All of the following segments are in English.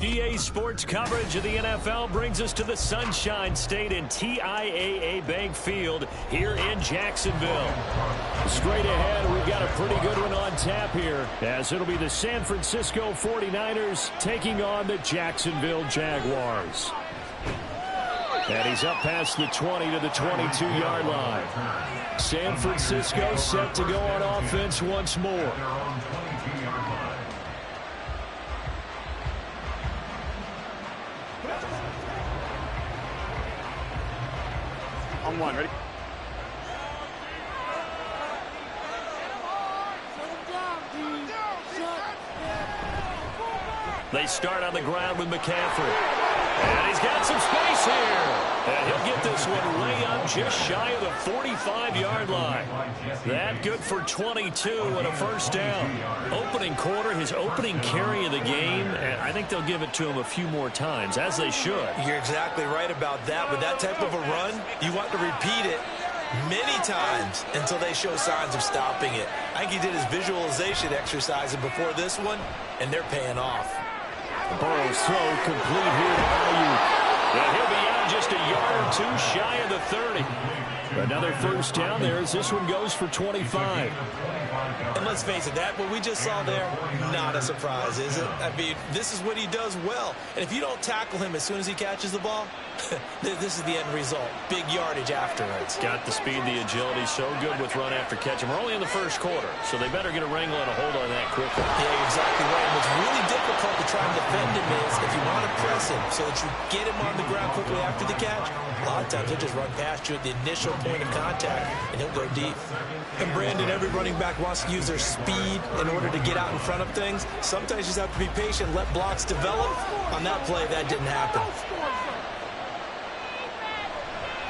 EA Sports coverage of the NFL brings us to the Sunshine State and TIAA Bank Field here in Jacksonville. Straight ahead, we've got a pretty good one on tap here, as it'll be the San Francisco 49ers taking on the Jacksonville Jaguars. And he's up past the 20 to the 22-yard line. San Francisco set to go on offense once more. On one, ready? They start on the ground with McCaffrey. And he's got some space here. And he'll get this one way up just shy of the 45-yard line. That good for 22 and a first down. Opening quarter, his opening carry of the game, and I think they'll give it to him a few more times, as they should. You're exactly right about that. With that type of a run, you want to repeat it many times until they show signs of stopping it. I think he did his visualization exercises before this one, and they're paying off. Burrow's throw complete here to Ayuk. And he'll be out just a yard or two shy of the 30. Another first down there as this one goes for 25. And let's face it, that what we just saw there, not a surprise, is it? I mean, this is what he does well. And if you don't tackle him as soon as he catches the ball, this is the end result. Big yardage afterwards. Got the speed, the agility, so good with run after catch. And we're only in the first quarter, so they better get a wrangle and a hold on that quickly. Yeah, exactly right. And what's really difficult to try and defend him is if you want to press him so that you get him on the ground quickly after the catch, a lot of times he'll just run past you at the initial point of contact, and he'll go deep. And Brandon, every running back wants to use their speed in order to get out in front of things. Sometimes you just have to be patient, let blocks develop. On that play, that didn't happen.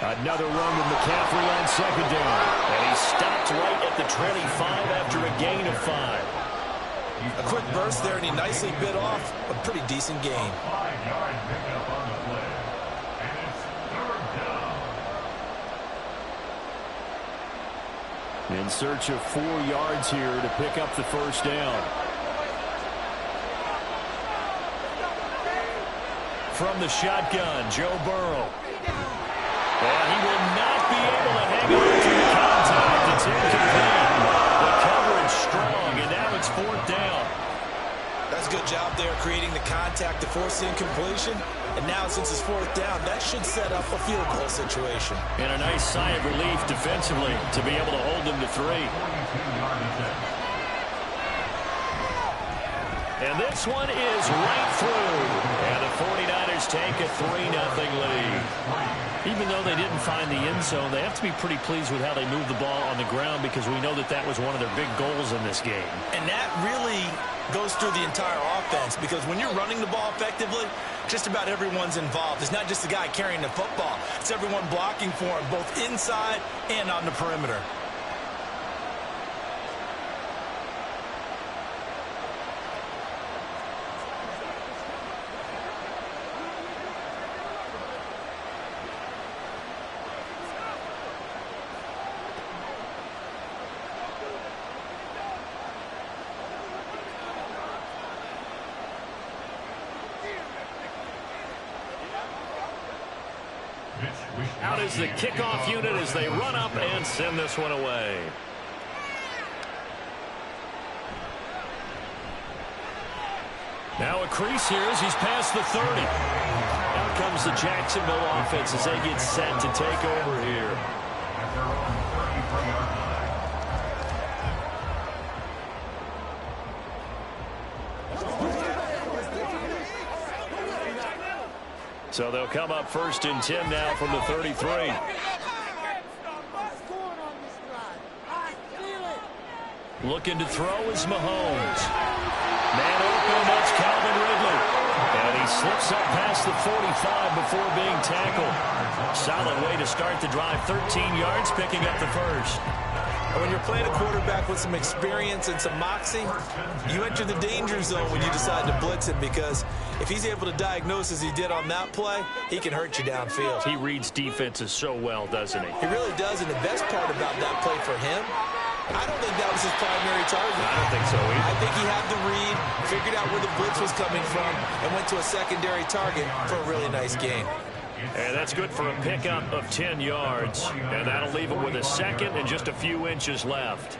Another run with McCaffrey on second down. And he stopped right at the 25 after a gain of 5. A quick burst there, and he nicely bit off a pretty decent gain. In search of 4 yards here to pick up the first down. From the shotgun, Joe Burrow. And he will not be able to hang on to the contact. It's incomplete. The coverage strong, and now it's 4th down. That's a good job there creating the contact to force the incompletion. And now, since it's 4th down, that should set up a field goal situation. And a nice sigh of relief defensively to be able to hold them to 3. And this one is right through. And the 49ers take a 3-0 lead. Even though they didn't find the end zone, they have to be pretty pleased with how they moved the ball on the ground because we know that that was one of their big goals in this game. And that really goes through the entire offense because when you're running the ball effectively, just about everyone's involved. It's not just the guy carrying the football. It's everyone blocking for him, both inside and on the perimeter. Out is the kickoff unit as they run up and send this one away. Now a crease here as he's past the 30. Out comes the Jacksonville offense as they get set to take over here. So they'll come up 1st and 10 now from the 33. Looking to throw is Mahomes. Man open, that's Calvin Ridley. And he slips up past the 45 before being tackled. Solid way to start the drive. 13 yards, picking up the first. When you're playing a quarterback with some experience and some moxie, you enter the danger zone when you decide to blitz him because if he's able to diagnose as he did on that play, he can hurt you downfield. He reads defenses so well, doesn't he? He really does, and the best part about that play for him, I don't think that was his primary target. I don't think so either. I think he had the read, figured out where the blitz was coming from, and went to a secondary target for a really nice gain. And that's good for a pickup of 10 yards. And that'll leave him with a second and just a few inches left.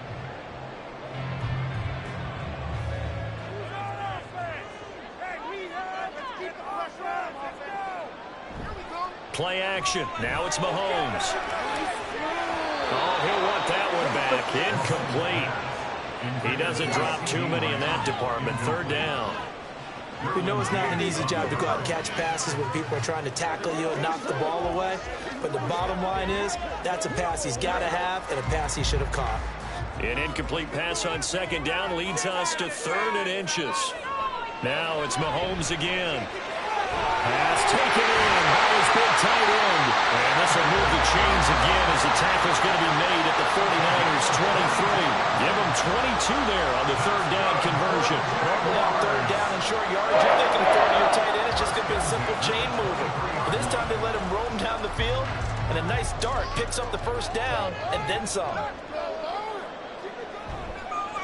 Play action. Now it's Mahomes. Oh, he'll want that one back. Incomplete. He doesn't drop too many in that department. 3rd down. We know it's not an easy job to go out and catch passes when people are trying to tackle you and knock the ball away. But the bottom line is, that's a pass he's got to have and a pass he should have caught. An incomplete pass on 2nd down leads us to 3rd and inches. Now it's Mahomes again. Pass taken in by his big tight end. And this will move the chains again as the tackle's going to be made at the 49ers 23. Give them 22 there on the third down conversion. Normally on third down and short yardage, you're thinking of throwing to your tight end. It's just going to be a simple chain mover. But this time they let him roam down the field, and a nice dart picks up the first down and then some.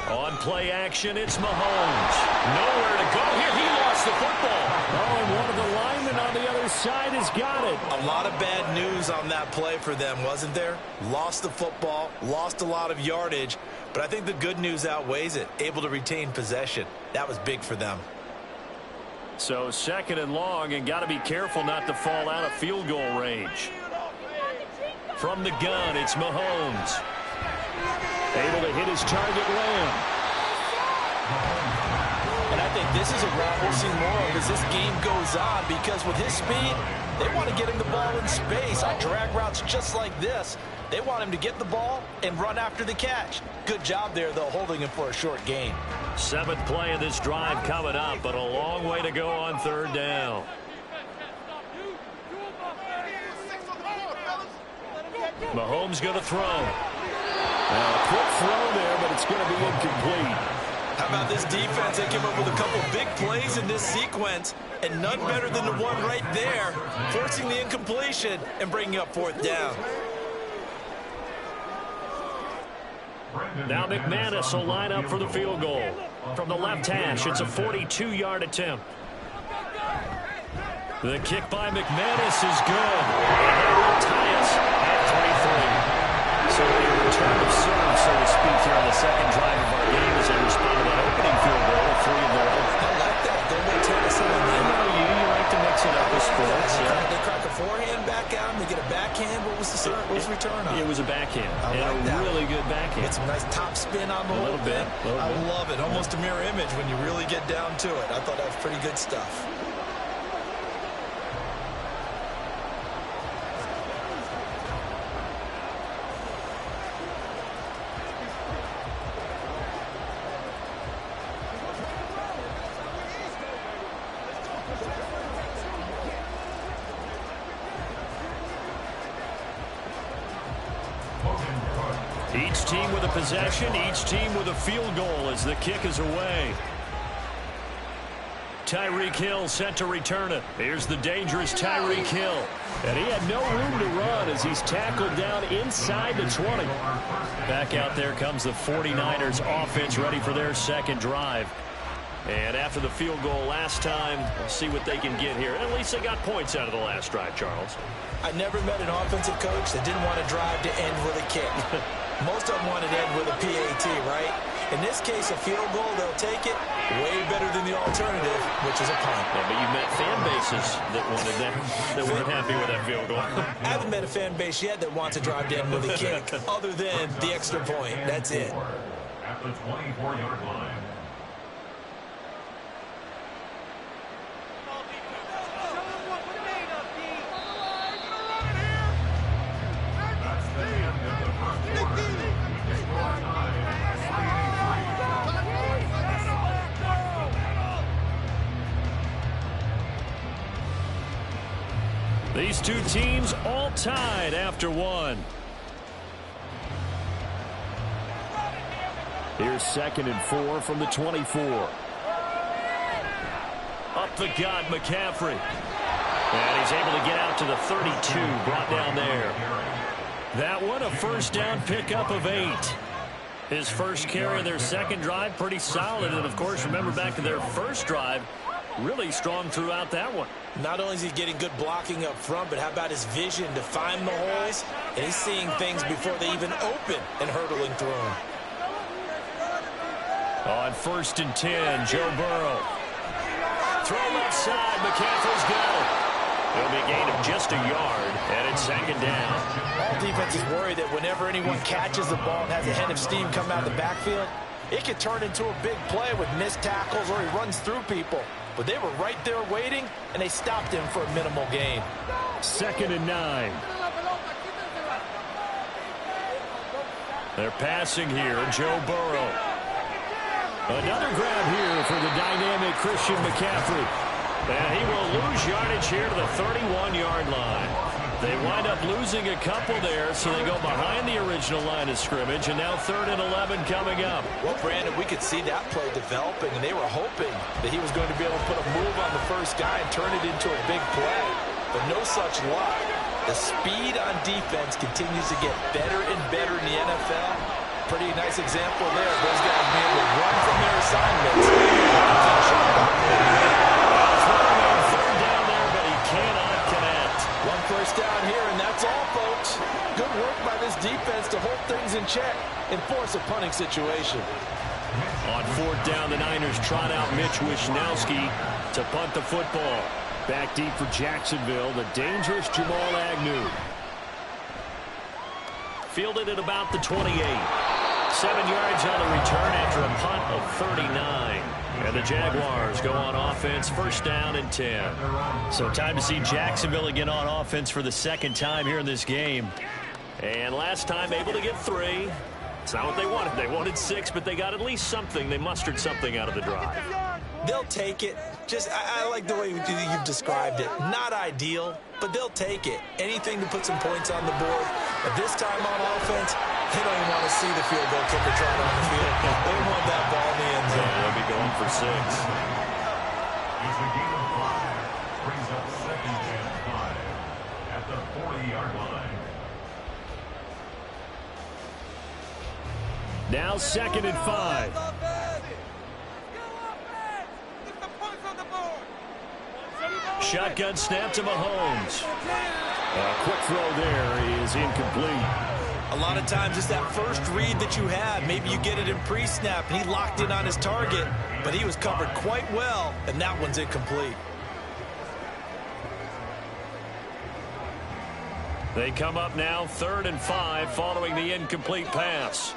On play action, it's Mahomes. Nowhere to go here. He lost the football. Oh, and one of the linemen on the other side has got it. A lot of bad news on that play for them, wasn't there? Lost the football, lost a lot of yardage, but I think the good news outweighs it. Able to retain possession. That was big for them. So second and long, and got to be careful not to fall out of field goal range. From the gun, it's Mahomes. Able to hit his target, Lamb. And I think this is a route we'll see more of as this game goes on, because with his speed, they want to get him the ball in space on drag routes just like this. They want him to get the ball and run after the catch. Good job there, though, holding him for a short gain. Seventh play of this drive coming up, but a long way to go on third down. Mahomes going to throw. A quick throw there, but it's going to be incomplete. How about this defense? They came up with a couple big plays in this sequence, and none better than the one right there, forcing the incompletion and bringing up fourth down. Now McManus will line up for the field goal. From the left hash, it's a 42-yard attempt. The kick by McManus is good. And that will tie us at 3-3. So a return of serve, so to speak, here on the second drive of our game as they respond to that opening field goal of 3 of their own. I like that. They're going to turn us on. I know you like to mix it up with sports. They crack a forehand back out, and they get a backhand. What was the return on? It was a backhand. I like that. Really good backhand. Get some nice top spin on the whole thing. I love it. Almost a mirror image when you really get down to it. I thought that was pretty good stuff. Each team with a possession, each team with a field goal as the kick is away. Tyreek Hill set to return it. Here's the dangerous Tyreek Hill. And he had no room to run as he's tackled down inside the 20. Back out there comes the 49ers offense ready for their second drive. And after the field goal last time, we'll see what they can get here. At least they got points out of the last drive, Charles. I never met an offensive coach that didn't want to drive to end with a kick. Most of them wanted to end with a PAT, right? In this case, a field goal, they'll take it. Way better than the alternative, which is a punt. Yeah, but you met fan bases that wanted that, that weren't happy with that field goal. I haven't met a fan base yet that wants to drive to end with a kick, other than the extra point. That's it. At the 24-yard line. These two teams all tied after one. Here's 2nd and 4 from the 24. Up the gut, McCaffrey. And he's able to get out to the 32, brought down there. That one, a first down pickup of 8. His first carry of their second drive, pretty solid. And, of course, remember back to their first drive, really strong throughout that one. Not only is he getting good blocking up front, but how about his vision to find the holes? And he's seeing things before they even open and hurdling through them. On 1st and 10, Joe Burrow. Throw left side, McCaffrey's got it. It'll be a gain of just a yard, and it's 2nd down. All defenses worry that whenever anyone catches the ball and has a head of steam coming out of the backfield, it could turn into a big play with missed tackles or he runs through people. But they were right there waiting, and they stopped him for a minimal gain. 2nd and 9. They're passing here, Joe Burrow. Another grab here for the dynamic Christian McCaffrey. And he will lose yardage here to the 31-yard line. They wind up losing a couple there, so they go behind the original line of scrimmage, and now 3rd and 11 coming up. Well, Brandon, we could see that play developing, and they were hoping that he was going to be able to put a move on the first guy and turn it into a big play. But no such luck. The speed on defense continues to get better and better in the NFL. Pretty nice example there. Those guys being able to run from their assignments. Third down there, but he cannot connect. One first down here, and that's all, folks. Good work by this defense to hold things in check and force a punting situation. On 4th down, the Niners trot out Mitch Wishnowski to punt the football. Back deep for Jacksonville, the dangerous Jamal Agnew. Fielded at about the 28. 7 yards on the return after a punt of 39. And the Jaguars go on offense, 1st down and 10. So time to see Jacksonville again on offense for the 2nd time here in this game. And last time able to get 3. It's not what they wanted. They wanted 6, but they got at least something. They mustered something out of the drive. They'll take it. I like the way you've described it. Not ideal, but they'll take it. Anything to put some points on the board. But this time on offense, they don't even want to see the field goal kicker trying on the field. They want that ball in the end zone. They'll be going for 6. It's a game of 5. Brings up 2nd and 5 at the 40-yard line. Now 2nd and 5. Shotgun snap to Mahomes. A quick throw there is incomplete. A lot of times it's that first read that you have. Maybe you get it in pre-snap, and he locked in on his target, but he was covered quite well, and that one's incomplete. They come up now 3rd and 5 following the incomplete pass.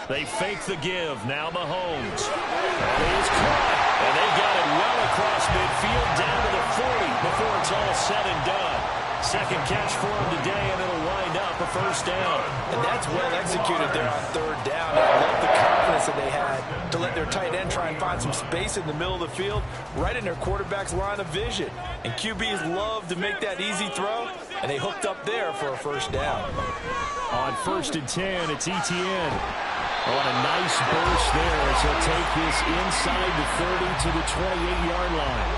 They fake the give. Now Mahomes. And he is caught. And they got it well across midfield down to the 40 before it's all said and done. 2nd catch for him today, and it'll wind up a 1st down. And that's well executed there on 3rd down. I love the confidence that they had to let their tight end try and find some space in the middle of the field, right in their quarterback's line of vision. And QBs love to make that easy throw, and they hooked up there for a 1st down. On 1st and 10, it's Etienne. On a nice burst there as he'll take this inside the 30 to the 28-yard line.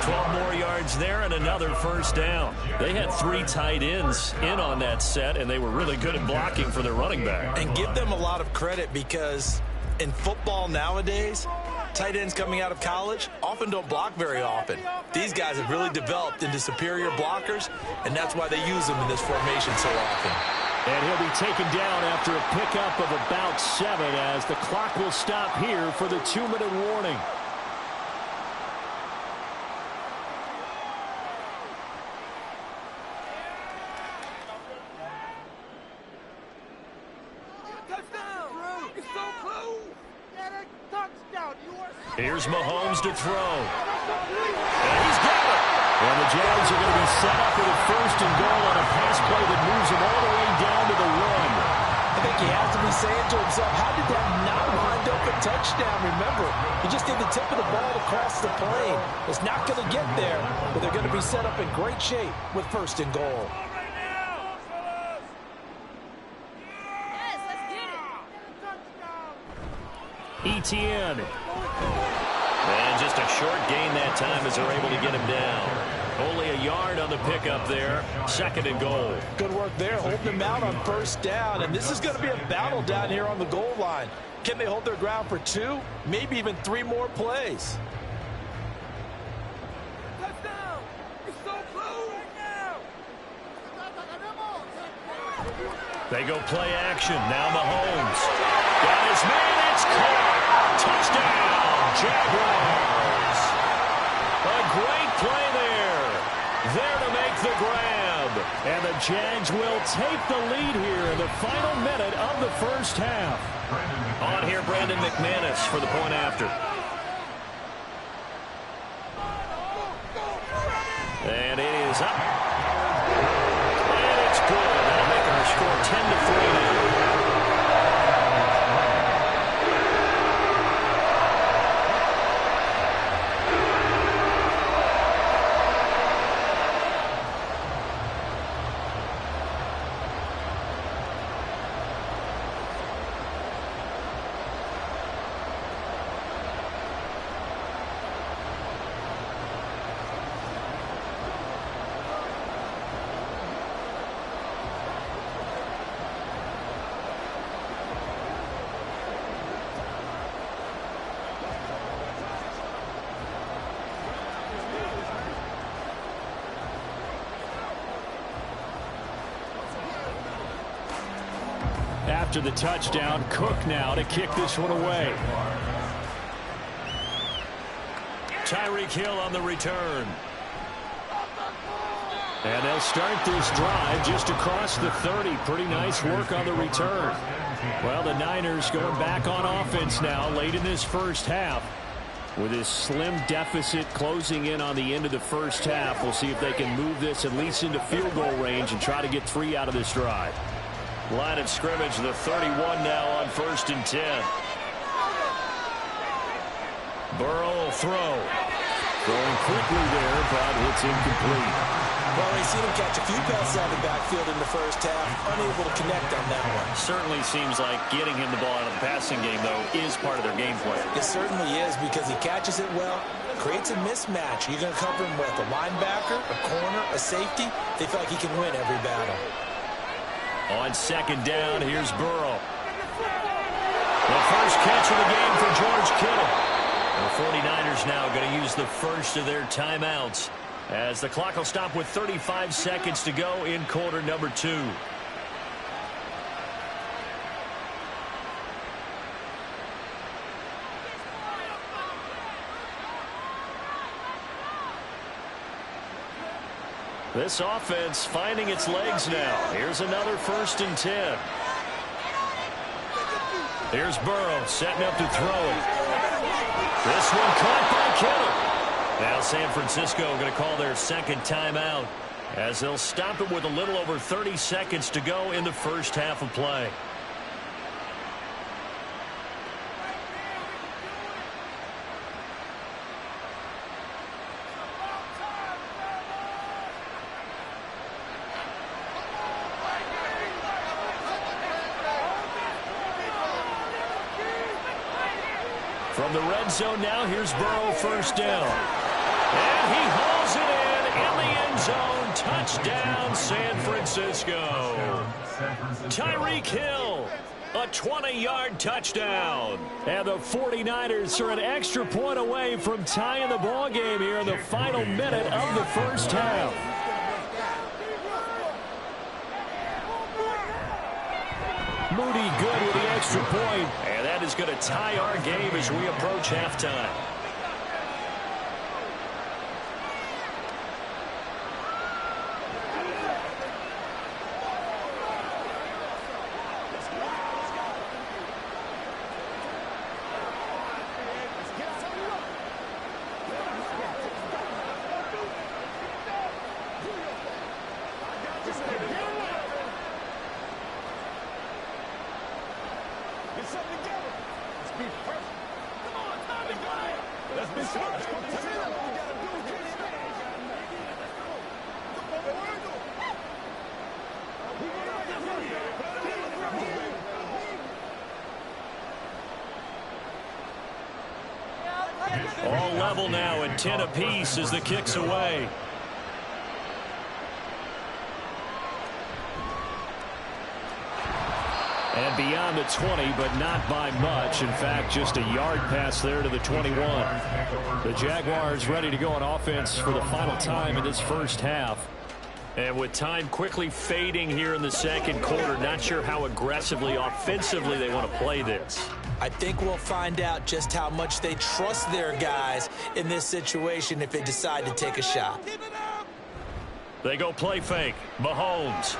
12 more yards there and another 1st down. They had 3 tight ends in on that set, and they were really good at blocking for their running back. And give them a lot of credit because in football nowadays, tight ends coming out of college often don't block very often. These guys have really developed into superior blockers, and that's why they use them in this formation so often. And he'll be taken down after a pickup of about 7 as the clock will stop here for the 2-minute warning. Here's Mahomes to throw. And he's got it. And the Jags are going to be set up with a 1st and goal on a pass play that moves them all the way down to the 1. I think he has to be saying to himself, how did that not wind up a touchdown? Remember, he just did the tip of the ball across the plane. It's not going to get there, but they're going to be set up in great shape with 1st and goal. Etienne. And just a short gain that time as they're able to get him down. Only a yard on the pickup there. 2nd and goal. Good work there, holding them out on 1st down. And this is going to be a battle down here on the goal line. Can they hold their ground for 2, maybe even 3 more plays? Touchdown! It's so close right now! They go play action. Now Mahomes. Got his man. It's caught. Touchdown, Jaguars. A great play there. There to make the grab. And the Jags will take the lead here in the final minute of the 1st half. On here, Brandon McManus for the point after. And it is up. And it's good. That'll make our score 10-3 now. after the touchdown. Cook now to kick this one away. Tyreek Hill on the return. And they'll start this drive just across the 30. Pretty nice work on the return. Well, the Niners going back on offense now late in this first half. With this slim deficit closing in on the end of the first half, we'll see if they can move this at least into field goal range and try to get 3 out of this drive. Line of scrimmage, the 31 now on 1st and 10. Burrow will throw. Throwing quickly there, but it's incomplete. Well, they seen him catch a few passes out of the backfield in the first half, unable to connect on that one. Certainly seems like getting him the ball out of the passing game, though, is part of their game plan. It certainly is, because he catches it well, creates a mismatch. You're going to cover him with a linebacker, a corner, a safety. They feel like he can win every battle. On 2nd down, here's Burrow. The first catch of the game for George Kittle. The 49ers now going to use the first of their timeouts, as the clock will stop with 35 seconds to go in quarter number 2. This offense finding its legs now. Here's another 1st and 10. Here's Burrow setting up to throw it. This one caught by Kittle. Now San Francisco going to call their 2nd timeout, as they'll stop it with a little over 30 seconds to go in the first half of play. From the red zone now, here's Burrow, 1st down. And he hauls it in the end zone. Touchdown, San Francisco. Tyreek Hill, a 20-yard touchdown. And the 49ers are an extra point away from tying the ball game here in the final minute of the first half. Moody good with the extra point. And that is going to tie our game as we approach halftime. All level now at 10 apiece as the kick's away. And beyond the 20, but not by much. In fact, just a yard pass there to the 21. The Jaguars ready to go on offense for the final time in this first half. And with time quickly fading here in the second quarter, not sure how aggressively, offensively they want to play this. I think we'll find out just how much they trust their guys in this situation if they decide to take a shot. They go play fake. Mahomes.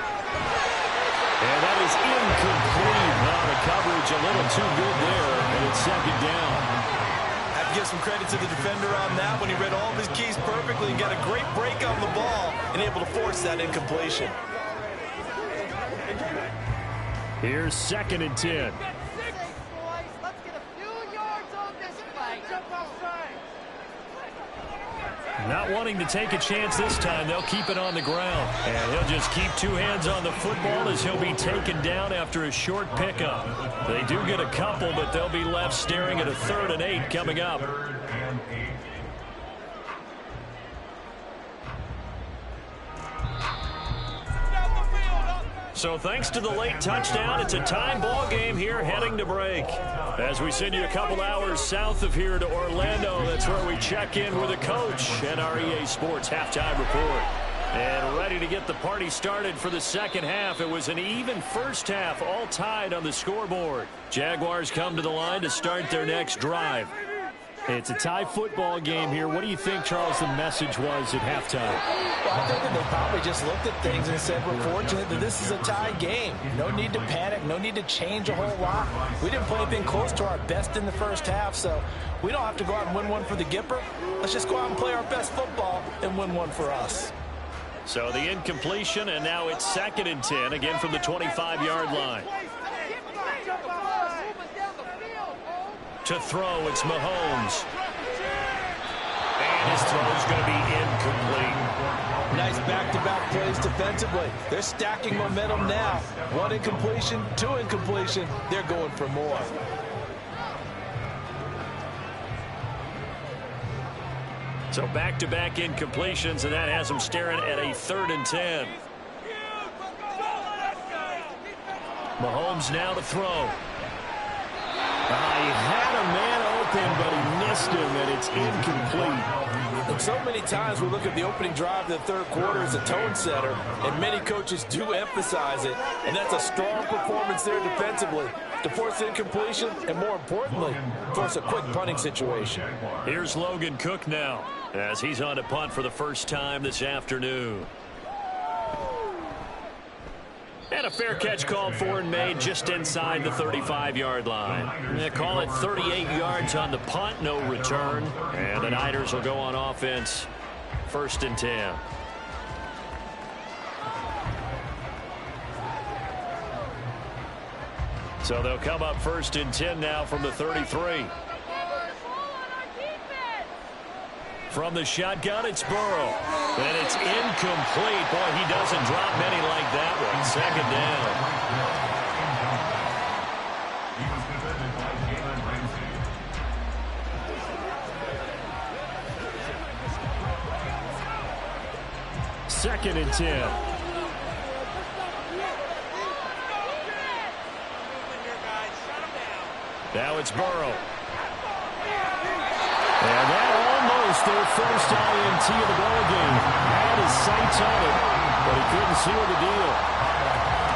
And that is incomplete. Now the coverage a little too good there, and it's 2nd down. I have to give some credit to the defender on that when he read all of his keys perfectly and got a great break on the ball and able to force that incompletion. Here's 2nd and 10. Not wanting to take a chance this time, they'll keep it on the ground. And he'll just keep 2 hands on the football as he'll be taken down after a short pickup. They do get a couple, but they'll be left staring at a 3rd and 8 coming up. So thanks to the late touchdown, it's a time ball game here heading to break. As we send you a couple hours south of here to Orlando, that's where we check in with the coach at our EA Sports Halftime Report. And ready to get the party started for the second half. It was an even first half, all tied on the scoreboard. Jaguars come to the line to start their next drive. It's a tie football game here. What do you think, Charles, the message was at halftime? Well, I think that they probably just looked at things and said, we're fortunate that this is a tie game. No need to panic. No need to change a whole lot. We didn't play anything close to our best in the first half, so we don't have to go out and win one for the Gipper. Let's just go out and play our best football and win one for us. So the incompletion, and now it's 2nd and 10, again from the 25-yard line. To throw, it's Mahomes. And his throw is going to be incomplete. Nice back-to-back plays defensively. They're stacking momentum now. 1 incompletion, 2 incompletion. They're going for more. So back-to-back incompletions, and that has them staring at a 3rd and 10. Mahomes now to throw. He had a man open, but he missed him, and it's incomplete. And so many times we look at the opening drive of the third quarter as a tone setter, and many coaches do emphasize it, and that's a strong performance there defensively to force incompletion and, more importantly, force a quick punting situation. Here's Logan Cook now as he's on to punt for the first time this afternoon. And a fair catch called for and made just inside the 35-yard line. They call it 38 yards on the punt, no return. And the Niners will go on offense, 1st and 10. So they'll come up 1st and 10 now from the 33. From the shotgun, it's Burrow. And it's incomplete. Boy, he doesn't drop many like that one. 2nd down. He was defended by Jalen Ramsey. Second and 10. Now it's Burrow. And that almost their first INT of the ball game. Had his sights on it, but he couldn't seal the deal.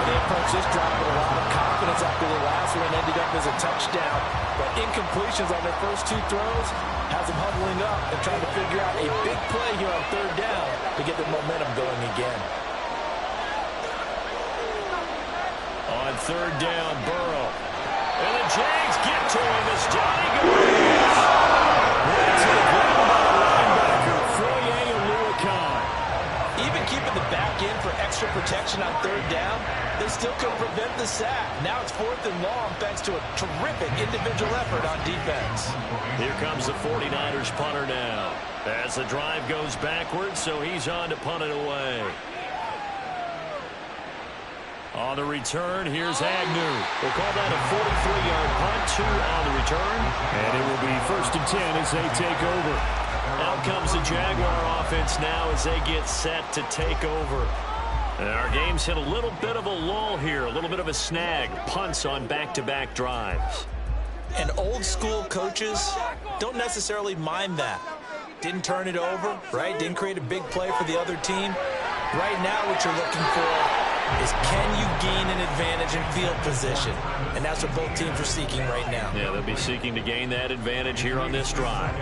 They approached this drive with a lot of confidence after the last one ended up as a touchdown. But incompletions on their first 2 throws has them huddling up and trying to figure out a big play here on 3rd down to get the momentum going again. On 3rd down, Burrow. And the Jags get to him as Johnny goes. Right to the ground by the linebacker, Foye Oluokun. Even keeping the back in for extra protection on 3rd down, they still couldn't prevent the sack. Now it's 4th and long thanks to a terrific individual effort on defense. Here comes the 49ers punter now. As the drive goes backwards, so he's on to punt it away. On the return, here's Agnew. We'll call that a 43-yard punt, 2 on the return. And it will be 1st and 10 as they take over. Out comes the Jaguar offense now as they get set to take over. And our game's hit a little bit of a lull here, a little bit of a snag. Punts on back-to-back drives. And old-school coaches don't necessarily mind that. Didn't turn it over, right? Didn't create a big play for the other team. Right now what you're looking for is can you gain an advantage in field position? And that's what both teams are seeking right now. Yeah, they'll be seeking to gain that advantage here on this drive.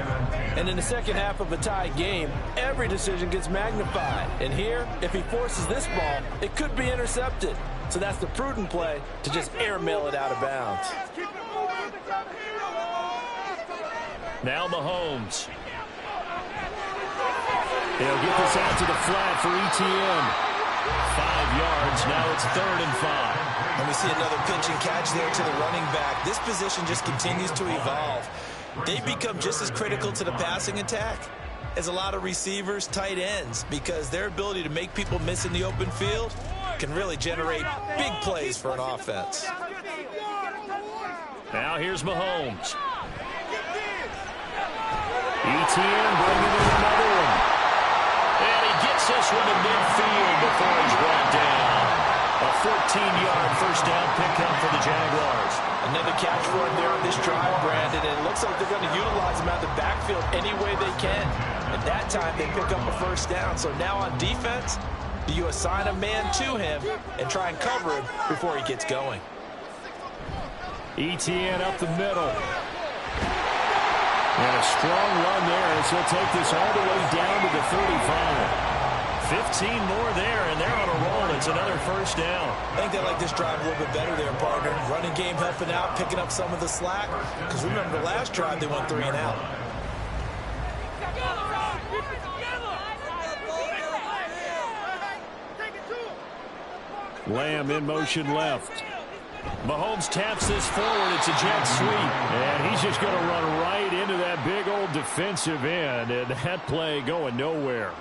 And in the second half of a tie game, every decision gets magnified. And here, if he forces this ball, it could be intercepted. So that's the prudent play to just airmail it out of bounds. Now Mahomes. He'll get this out to the flat for ETN. 5 yards. Now it's 3rd and 5. And we see another pitch and catch there to the running back. This position just continues to evolve. They become just as critical to the passing attack as a lot of receivers, tight ends, because their ability to make people miss in the open field can really generate big plays for an offense. Now here's Mahomes. ETN bringing in another one. And he gets this one to midfield before he's brought down. A 14-yard first down pickup for the Jaguars. Another catch for him there on this drive, Brandon, and it looks like they're going to utilize him out of the backfield any way they can. and that time they pick up a first down. So now on defense, do you assign a man to him and try and cover him before he gets going? ETN up the middle. And a strong run there as he'll take this all the way down to the 35. 15 more there, and they're on a roll. It's another first down. I think they like this drive a little bit better there, partner. Running game helping out, picking up some of the slack. Because remember, the last drive they went 3 and out. Lamb in motion left. Mahomes taps this forward. It's a jet sweep. And he's just going to run right into that big old defensive end. And that play going nowhere.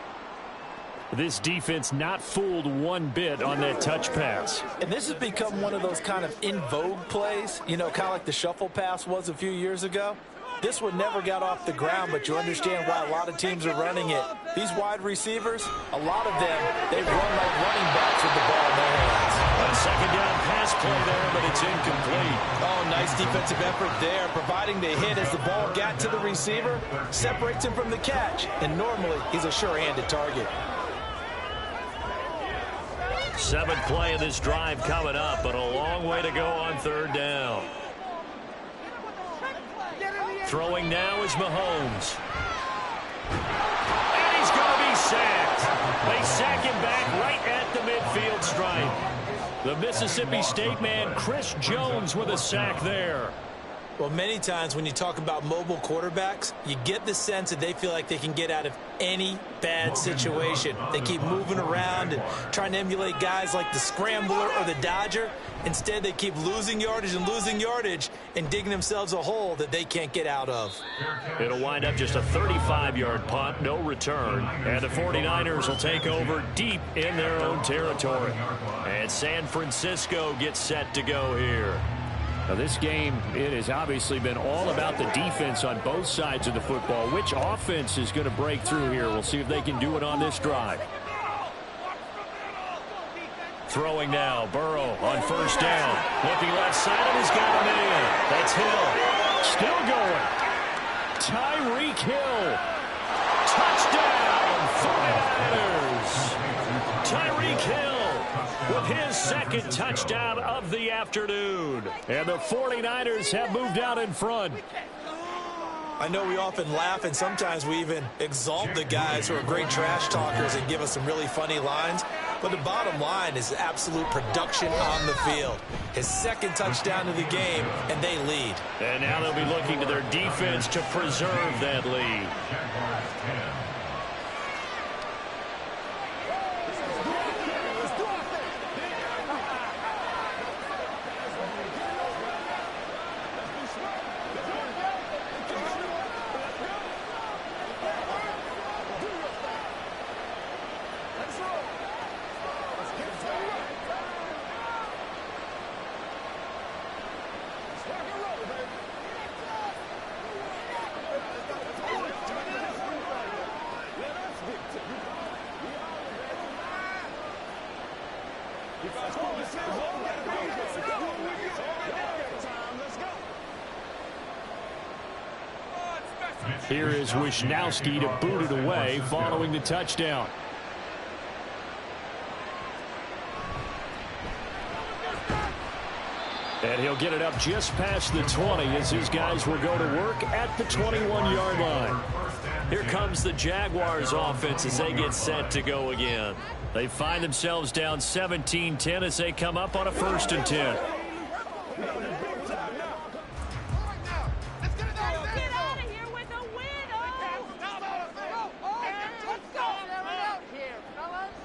This defense not fooled one bit on that touch pass. And this has become one of those kind of in vogue plays, you know, kind of like the shuffle pass was a few years ago. This one never got off the ground, but you understand why a lot of teams are running it. These wide receivers, a lot of them, they run like running backs with the ball in their hands. A second down pass play there, but it's incomplete. Oh, nice defensive effort there, providing the hit as the ball got to the receiver, separates him from the catch, and normally he's a sure-handed target. 7th play of this drive coming up, but a long way to go on 3rd down. Throwing now is Mahomes. And he's going to be sacked. They sack him back right at the midfield stripe. The Mississippi State man, Chris Jones, with a sack there. Well, many times when you talk about mobile quarterbacks, you get the sense that they feel like they can get out of any bad situation. They keep moving around and trying to emulate guys like the Scrambler or the Dodger. Instead, they keep losing yardage and digging themselves a hole that they can't get out of. It'll wind up just a 35-yard punt, no return. And the 49ers will take over deep in their own territory. And San Francisco gets set to go here. Now, this game, it has obviously been all about the defense on both sides of the football. Which offense is going to break through here? We'll see if they can do it on this drive. Throwing now, Burrow on 1st down. Looking left side of his got a man. That's Hill. Still going. Tyreek Hill. Touchdown, 49ers. Tyreek Hill with his 2nd touchdown of the afternoon. And the 49ers have moved out in front. I know we often laugh, and sometimes we even exalt the guys who are great trash talkers and give us some really funny lines. But the bottom line is absolute production on the field. His 2nd touchdown of the game, and they lead. And now they'll be looking to their defense to preserve that lead. Here is Wisnowski to boot it away following the touchdown. And he'll get it up just past the 20 as his guys will go to work at the 21-yard line. Here comes the Jaguars offense as they get set to go again. They find themselves down 17-10 as they come up on a 1st and 10.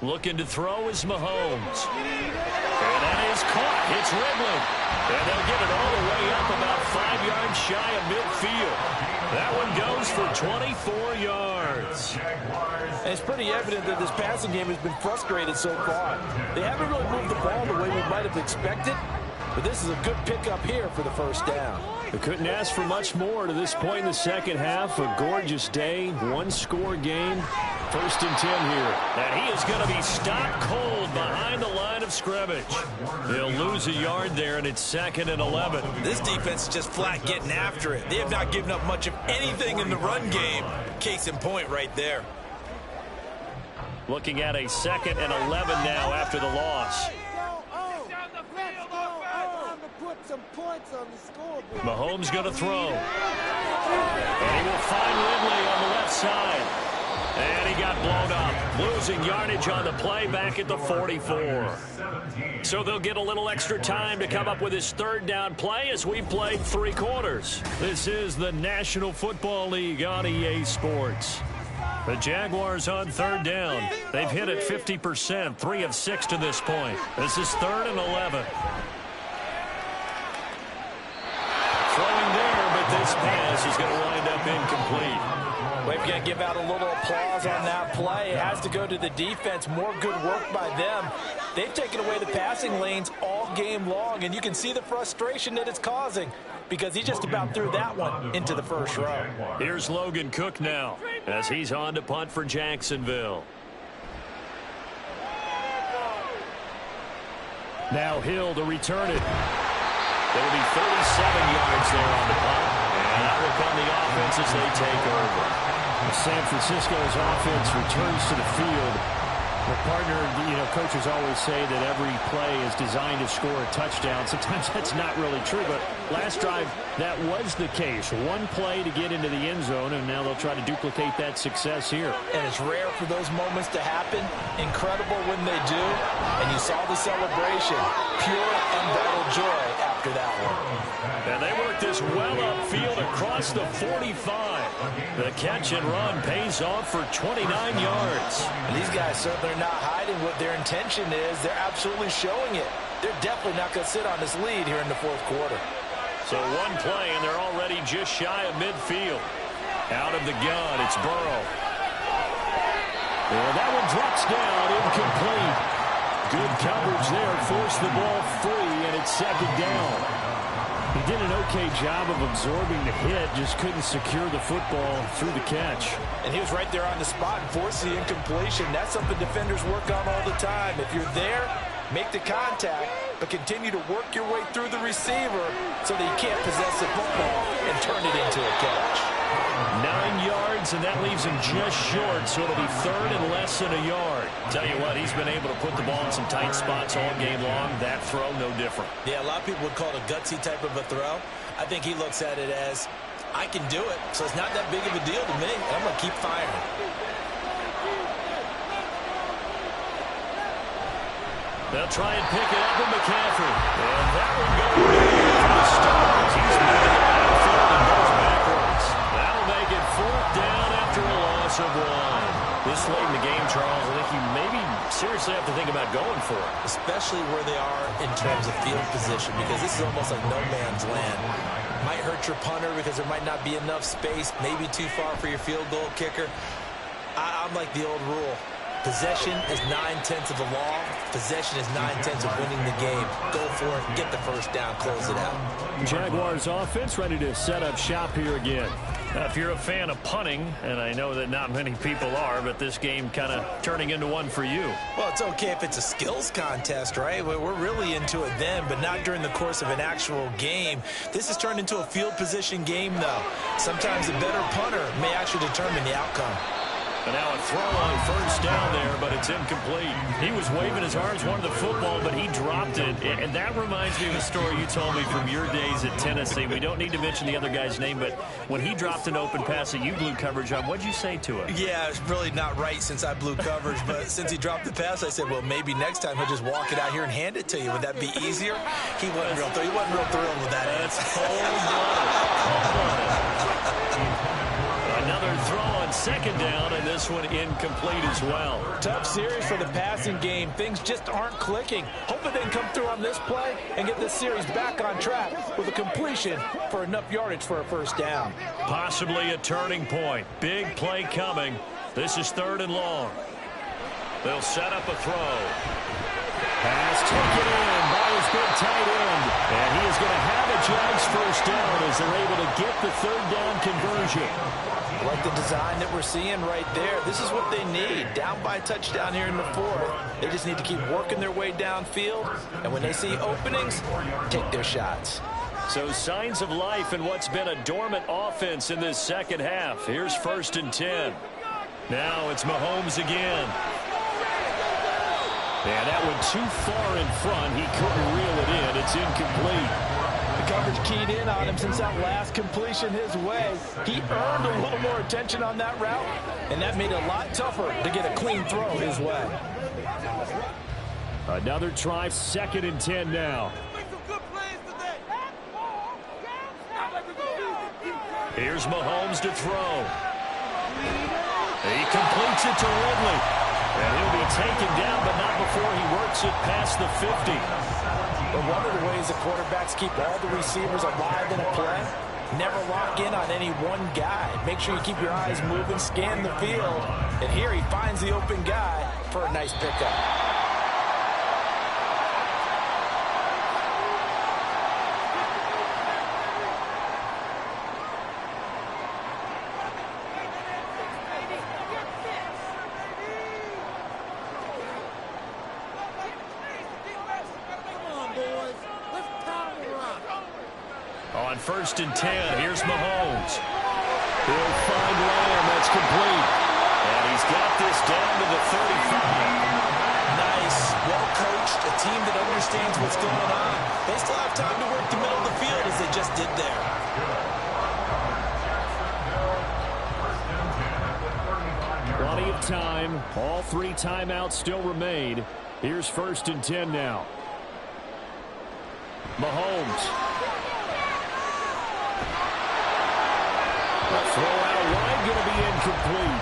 Looking to throw is Mahomes. And that is caught. It's Ridley. And they'll get it all the way up about 5 yards shy of midfield. That one goes for 24 yards. And it's pretty evident that this passing game has been frustrated so far. They haven't really moved the ball the way we might have expected. But this is a good pickup here for the 1st down. They couldn't ask for much more to this point in the 2nd half. A gorgeous day, 1-score game. 1st and 10 here. And he is going to be stopped cold behind the line of scrimmage. They'll lose a yard there, and it's 2nd and 11. This defense is just flat getting after it. They have not given up much of anything in the run game. Case in point right there. Looking at a 2nd and 11 now after the loss. Mahomes going to throw. And he will find Ridley on the left side. And he got blown up. Losing yardage on the play back at the 44. So they'll get a little extra time to come up with his 3rd down play as we played 3 quarters. This is the National Football League on EA Sports. The Jaguars on 3rd down. They've hit it 50%, 3 of 6 to this point. This is 3rd and 11. Throwing there, but this pass is going to wind up incomplete. We've got to give out a little applause on that play. It has to go to the defense. More good work by them. They've taken away the passing lanes all game long, and you can see the frustration that it's causing because he just about threw that one into the first row. Here's Logan Cook now as he's on to punt for Jacksonville. Now Hill to return it. It'll be 37 yards there on the punt. And that will come the offense as they take over. San Francisco's offense returns to the field. The partner, coaches always say that every play is designed to score a touchdown. Sometimes that's not really true, but last drive, that was the case. One play to get into the end zone, and now they'll try to duplicate that success here. And it's rare for those moments to happen. Incredible when they do. And you saw the celebration. Pure, unbridled joy after that one. And they work this well upfield across the 45. The catch and run pays off for 29 yards. And these guys certainly are not hiding what their intention is. They're absolutely showing it. They're definitely not going to sit on this lead here in the 4th quarter. So one play, and they're already just shy of midfield. Out of the gun, it's Burrow. And that one drops down, incomplete. Good coverage there, forced the ball free, and it's 2nd down. He did an okay job of absorbing the hit, just couldn't secure the football through the catch. And he was right there on the spot and forced the incompletion. That's something defenders work on all the time. If you're there, make the contact, but continue to work your way through the receiver so that you can't possess the football and turn it into a catch. 9 yards, and that leaves him just short, so it'll be 3rd and less than a yard. Tell you what, he's been able to put the ball in some tight spots all game long. That throw, no different. Yeah, a lot of people would call it a gutsy type of a throw. I think he looks at it as, I can do it, so it's not that big of a deal to me. I'm going to keep firing. They'll try and pick it up with McCaffrey. And that one goes for the Stars. He's moving the backfield and goes backwards. That'll make it 4th down after a loss of 1. This late in the game, Charles, I think you maybe seriously have to think about going for it. Especially where they are in terms of field position, because this is almost like no man's land. Might hurt your punter because there might not be enough space, maybe too far for your field goal kicker. I'm like the old rule. Possession is 9/10 of the law. Possession is 9/10 of winning the game. Go for it. Get the first down. Close it out. Jaguars offense ready to set up shop here again. If you're a fan of punting, and I know that not many people are, but this game kind of turning into one for you. Well, it's okay if it's a skills contest, right? We're really into it then, but not during the course of an actual game. This has turned into a field position game, though. Sometimes a better punter may actually determine the outcome. And now a throw on 1st down there, but it's incomplete. He was waving his arms, wanted the football, but he dropped it. And that reminds me of a story you told me from your days at Tennessee. We don't need to mention the other guy's name, but when he dropped an open pass that you blew coverage on, what'd you say to him? Yeah, it's really not right since I blew coverage, but since he dropped the pass, I said, well, maybe next time he'll just walk it out here and hand it to you. Would that be easier? He wasn't real thrilled with that. That's cold-blooded. Another throw on 2nd down, and this one incomplete as well. Tough series for the passing game. Things just aren't clicking. Hoping they can come through on this play and get this series back on track with a completion for enough yardage for a 1st down. Possibly a turning point. Big play coming. This is 3rd and long. They'll set up a throw. Pass taken in by his big tight end. And he is going to have a Jags first down as they're able to get the third down conversion. Like the design that we're seeing right there. This is what they need. Down by a touchdown here in the fourth. They just need to keep working their way downfield. And when they see openings, take their shots. So signs of life in what's been a dormant offense in this second half. Here's 1st and 10. Now it's Mahomes again. And that one too far in front. He couldn't reel it in. It's incomplete. The coverage keyed in on him since that last completion his way. He earned a little more attention on that route, and that made it a lot tougher to get a clean throw his way. Another try, 2nd and 10 now. Here's Mahomes to throw. He completes it to Ridley. And he'll be taken down, but not before he works it past the 50. But one of the ways the quarterbacks keep all the receivers alive in a play, never lock in on any one guy. Make sure you keep your eyes moving, scan the field. And here he finds the open guy for a nice pickup. On 1st and 10, here's Mahomes. He'll find Lamb. That's complete. And he's got this down to the 35. Nice. Well coached. A team that understands what's going on. They still have time to work the middle of the field as they just did there. Plenty of time. All 3 timeouts still remain. Here's 1st and 10 now. Mahomes. Throw out wide, going to be incomplete.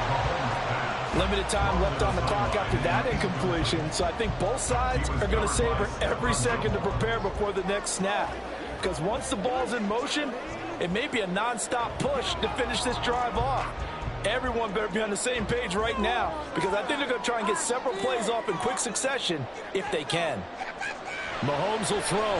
Limited time left on the clock after that incompletion, so I think both sides are going to savor every second to prepare before the next snap. Because once the ball's in motion, it may be a non-stop push to finish this drive off. Everyone better be on the same page right now, because I think they're going to try and get several plays off in quick succession if they can. Mahomes will throw.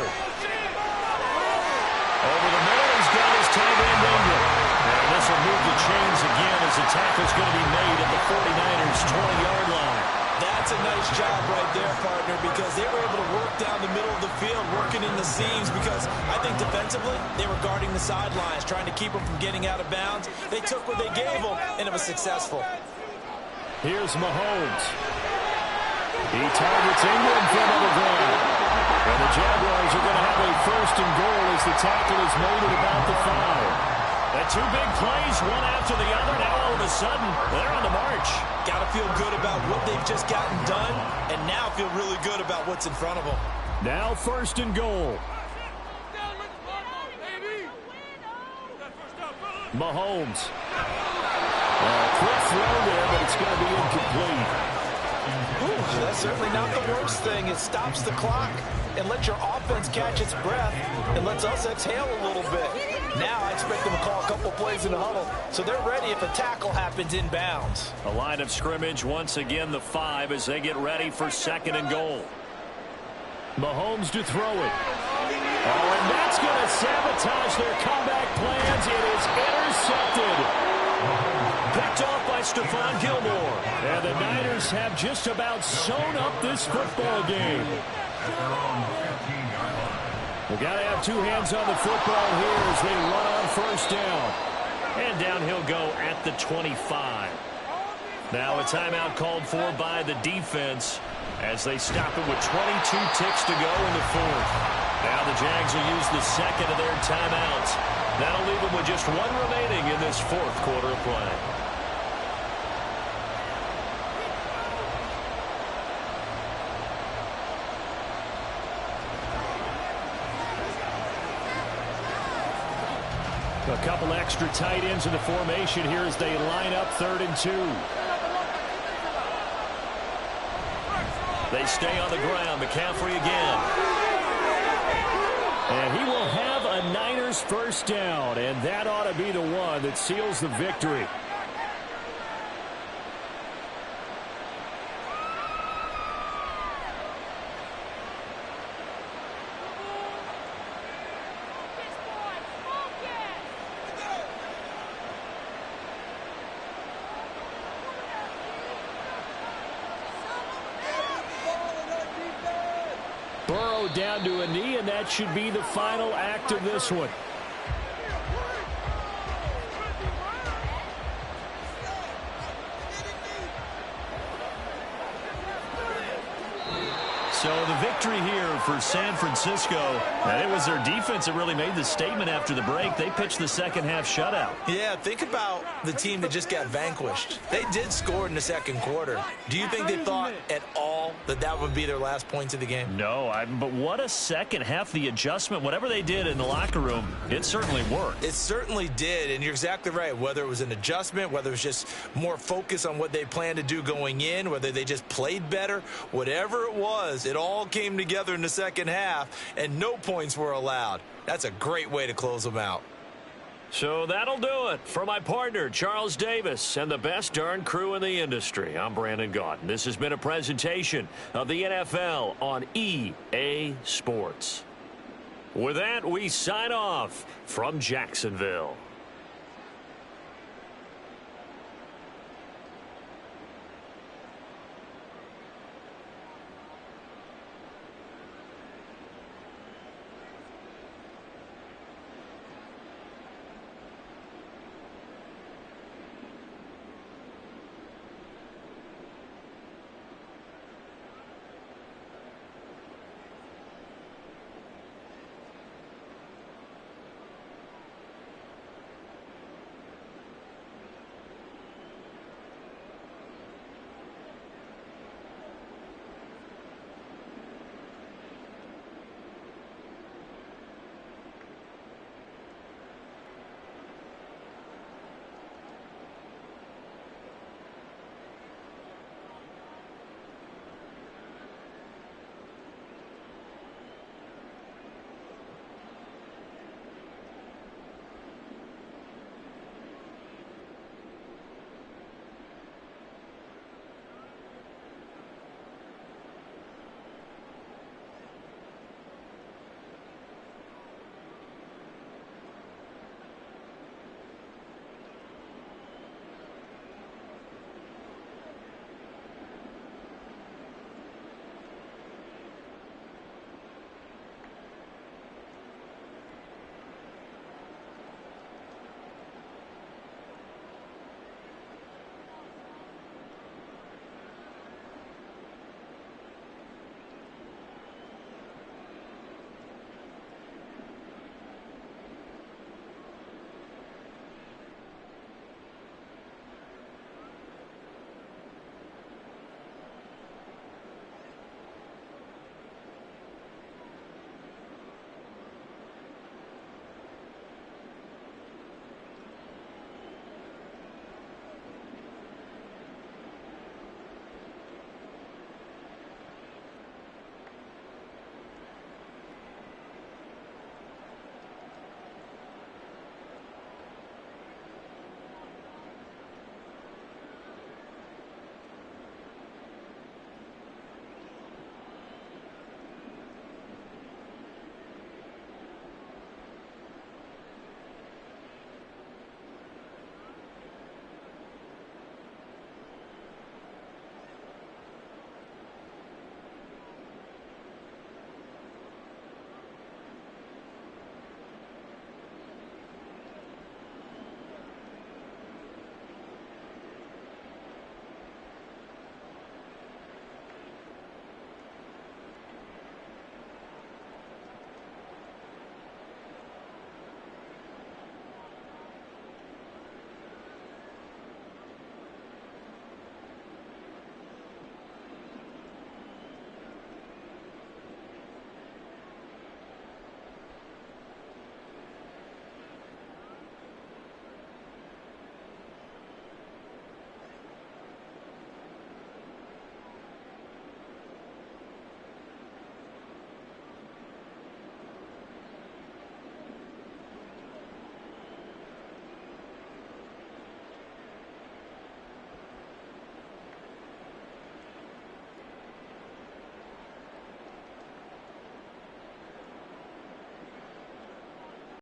Over the middle, he's got his tight end Ingram. And this will move the chains again as the tackle's going to be made at the 49ers' 20-yard line. That's a nice job right there, partner, because they were able to work down the middle of the field, working in the seams, because I think defensively they were guarding the sidelines, trying to keep them from getting out of bounds. They took what they gave them, and it was successful. Here's Mahomes. He targets Ingram from the ground. And the Jaguars are going to have a 1st and goal as the tackle is made at about the 5. And 2 big plays, one after the other. Now all of a sudden, they're on the march. Got to feel good about what they've just gotten done, and now feel really good about what's in front of them. Now 1st and goal. Mahomes. Quick throw there, but it's going to be incomplete. Ooh, that's certainly not the worst thing. It stops the clock and lets your offense catch its breath and lets us exhale a little bit. Now I expect them to call a couple plays in the huddle, so they're ready if a tackle happens inbounds. A line of scrimmage, once again the 5 as they get ready for 2nd and goal. Mahomes to throw it. Oh, and that's going to sabotage their comeback plans. It is intercepted. Picked off by Stephon Gilmore. And the Niners have just about sewn up this football game. We've got to have 2 hands on the football here as they run on 1st down. And down he'll go at the 25. Now a timeout called for by the defense as they stop it with 22 ticks to go in the 4th. Now the Jags will use the 2nd of their timeouts. That'll leave them with just 1 remaining in this 4th quarter of play. A couple extra tight ends in the formation here as they line up 3rd and 2. They stay on the ground. McCaffrey again. And he will have a Niners 1st down, and that ought to be the one that seals the victory. Burrow down to a knee, and that should be the final act of this one. So the victory here for San Francisco, and it was their defense that really made the statement after the break. They pitched the second half shutout. Yeah, think about the team that just got vanquished. They did score in the second quarter. Do you think they thought at all that that would be their last points of the game? No, but what a second half. The adjustment, whatever they did in the locker room, it certainly worked. It certainly did, and you're exactly right. Whether it was an adjustment, whether it was just more focus on what they planned to do going in, whether they just played better, whatever it was, it all came together in the second half, and no points were allowed. That's a great way to close them out. So that'll do it. For my partner, Charles Davis, and the best darn crew in the industry, I'm Brandon Gaudin. This has been a presentation of the NFL on EA Sports. With that, we sign off from Jacksonville.